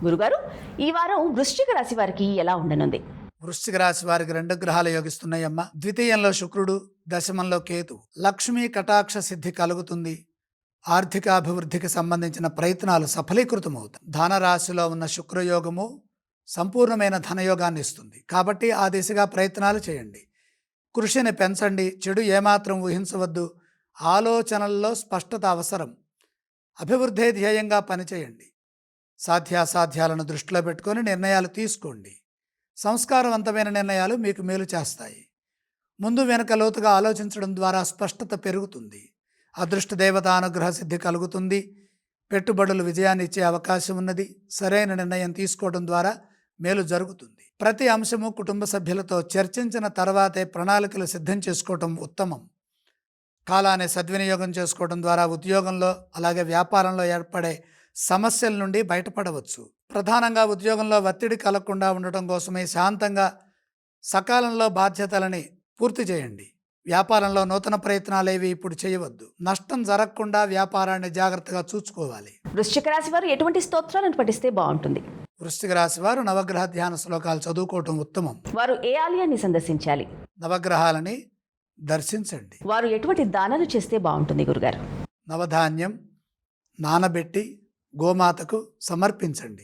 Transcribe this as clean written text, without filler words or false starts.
గురుగారు, ఈ వారం వృశ్చిక రాశి వారికి ఎలా ఉండనుంది? వృశ్చిక రాశి వారికి 2 గ్రహాలు యోగిస్తున్నాయమ్మ. ద్వితీయంలో శుక్రుడు, దశమంలో కేతు. లక్ష్మీ కటాక్ష సిద్ధి కలుగుతుంది. ఆర్థికాభివృద్ధికి సంబంధించిన ప్రయత్నాలు సఫలీకృతమవుతాయి. ధనరాశిలో ఉన్న శుక్రయోగము సంపూర్ణమైన ధనయోగాన్ని ఇస్తుంది. కాబట్టి ఆ దిశగా ప్రయత్నాలు చేయండి. కృషిని పెంచండి. చెడు ఏమాత్రం ఊహించవద్దు. ఆలోచనల్లో స్పష్టత అవసరం. అభివృద్ధి ధ్యేయంగా పనిచేయండి. సాధ్యాసాధ్యాలను దృష్టిలో పెట్టుకొని నిర్ణయాలు తీసుకోండి. సంస్కారవంతమైన నిర్ణయాలు మీకు మేలు చేస్తాయి. ముందు వెనక లోతుగా ఆలోచించడం ద్వారా స్పష్టత పెరుగుతుంది. అదృష్ట దేవత అనుగ్రహ సిద్ధి కలుగుతుంది. పెట్టుబడులు విజయాన్ని ఇచ్చే అవకాశం ఉన్నది. సరైన నిర్ణయం తీసుకోవడం ద్వారా మేలు జరుగుతుంది. ప్రతి అంశము కుటుంబ సభ్యులతో చర్చించిన తర్వాతే ప్రణాళికలు సిద్ధం చేసుకోవటం ఉత్తమం. కాలాన్ని సద్వినియోగం చేసుకోవడం ద్వారా ఉద్యోగంలో అలాగే వ్యాపారంలో ఏర్పడే సమస్యల నుండి బయటపడవచ్చు. ప్రధానంగా ఉద్యోగంలో ఒత్తిడి కలగకుండా ఉండటం కోసమే శాంతంగా సకాలంలో బాధ్యతలని పూర్తి చేయండి. వ్యాపారంలో నూతన ప్రయత్నాలేవి ఇప్పుడు చేయవద్దు. నష్టం జరగకుండా వ్యాపారాన్ని జాగ్రత్తగా చూసుకోవాలి. వృశ్చిక రాశి వారు ఎటువంటి స్తోత్రాలను పఠిస్తే బాగుంటుంది? వృశ్చిక రాశి వారు నవగ్రహ ధ్యాన శ్లోకాలు చదువుకోవటం ఉత్తమం. వారు ఏ ఆలయాన్ని సందర్శించాలి? నవగ్రహాలని దర్శించండి. వారు ఎటువంటి దానాలు చేస్తే బాగుంటుంది గురుగారు? నవధాన్యం నానబెట్టి గోమాతకు సమర్పించండి.